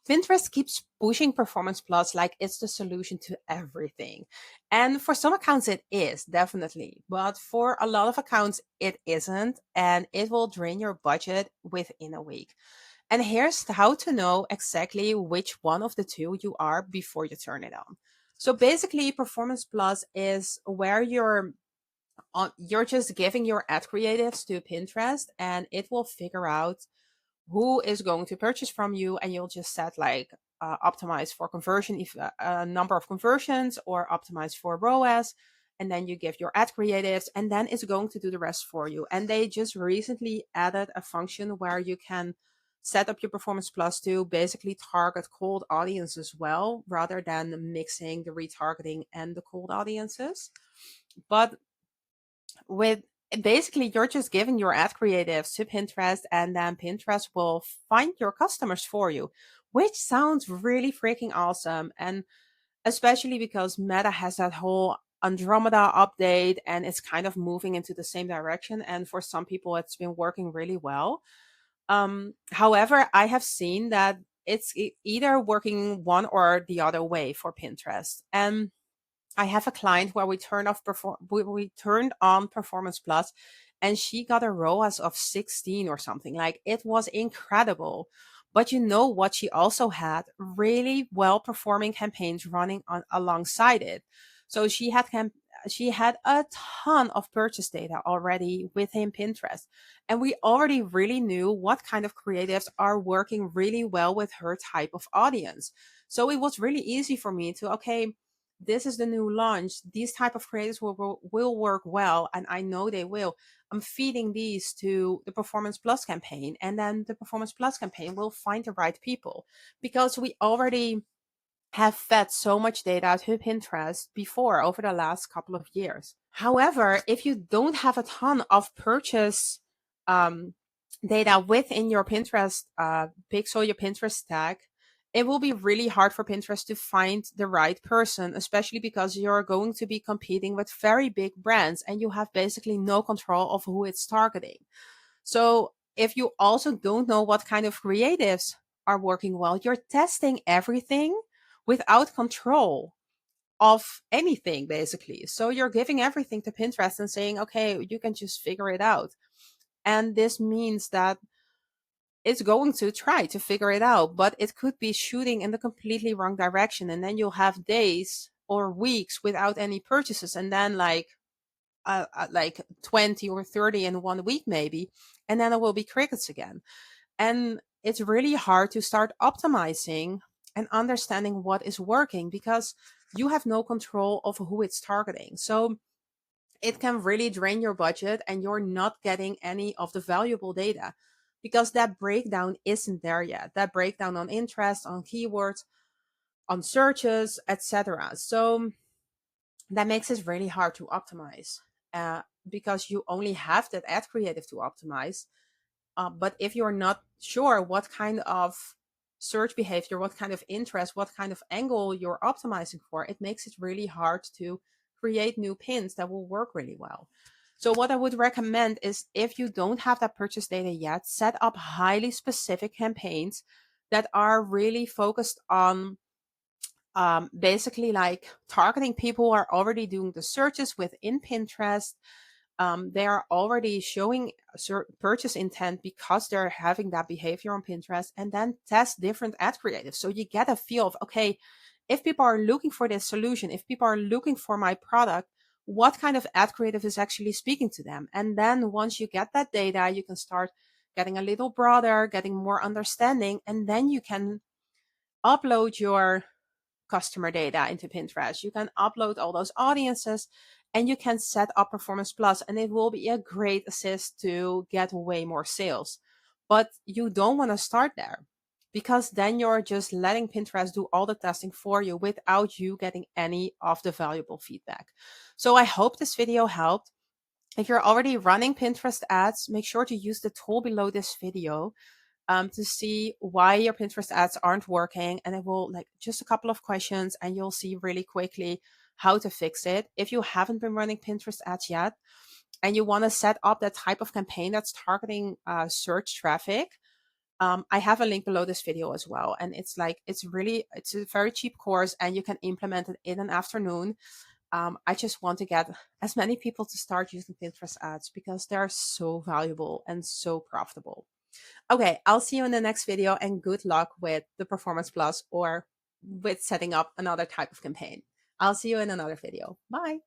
Pinterest keeps pushing Performance Plus like it's the solution to everything. And for some accounts, it is definitely. But for a lot of accounts, it isn't. And it will drain your budget within a week. And here's how to know exactly which one of the two you are before you turn it on. So basically, Performance Plus is where you're just giving your ad creatives to Pinterest and it will figure out who is going to purchase from you, and you'll just set like optimize for conversion, if a number of conversions, or optimize for ROAS, and then you give your ad creatives and then it's going to do the rest for you. And they just recently added a function where you can set up your Performance Plus to basically target cold audience as well, rather than mixing the retargeting and the cold audiences. But with basically, you're just giving your ad creatives to Pinterest and then Pinterest will find your customers for you, which sounds really freaking awesome. And especially because Meta has that whole Andromeda update and it's kind of moving into the same direction. And for some people, it's been working really well. However, I have seen that it's either working one or the other way for Pinterest. And I have a client where we turned on Performance Plus, and she got a ROAS of 16 or something. Like, it was incredible. But you know what? She also had really well performing campaigns running on alongside it. So she had a ton of purchase data already within Pinterest. And we already really knew what kind of creatives are working really well with her type of audience. So it was really easy for me to, okay, this is the new launch. These type of creators will work well, and I know they will. I'm feeding these to the Performance Plus campaign, and then the Performance Plus campaign will find the right people, because we already have fed so much data to Pinterest before over the last couple of years. However, if you don't have a ton of purchase um, data within your Pinterest pixel, your Pinterest tag, it will be really hard for Pinterest to find the right person, especially because you're going to be competing with very big brands and you have basically no control of who it's targeting. So if you also don't know what kind of creatives are working well, you're testing everything without control of anything, basically. So you're giving everything to Pinterest and saying, okay, you can just figure it out. And this means that it's going to try to figure it out, but it could be shooting in the completely wrong direction. And then you'll have days or weeks without any purchases. And then like 20 or 30 in 1 week, maybe. And then it will be crickets again. And it's really hard to start optimizing and understanding what is working because you have no control of who it's targeting. So it can really drain your budget and you're not getting any of the valuable data because that breakdown isn't there yet. That breakdown on interest, on keywords, on searches, etc. So that makes it really hard to optimize because you only have that ad creative to optimize. But if you're not sure what kind of search behavior, what kind of interest, what kind of angle you're optimizing for, it makes it really hard to create new pins that will work really well. So what I would recommend is, if you don't have that purchase data yet, set up highly specific campaigns that are really focused on basically like targeting people who are already doing the searches within Pinterest. They are already showing purchase intent because they're having that behavior on Pinterest, and then test different ad creatives. So you get a feel of, okay, if people are looking for this solution, if people are looking for my product, what kind of ad creative is actually speaking to them? And then once you get that data, you can start getting a little broader, getting more understanding, and then you can upload your customer data into Pinterest. You can upload all those audiences and you can set up Performance Plus, and it will be a great assist to get way more sales. But you don't want to start there because then you're just letting Pinterest do all the testing for you without you getting any of the valuable feedback. So I hope this video helped. If you're already running Pinterest ads, make sure to use the tool below this video to see why your Pinterest ads aren't working. And it will, like, just a couple of questions and you'll see really quickly how to fix it. If you haven't been running Pinterest ads yet and you want to set up that type of campaign that's targeting search traffic, I have a link below this video as well. And it's like, it's a very cheap course and you can implement it in an afternoon. I just want to get as many people to start using Pinterest ads because they're so valuable and so profitable. Okay, I'll see you in the next video and good luck with the Performance Plus or with setting up another type of campaign. I'll see you in another video. Bye.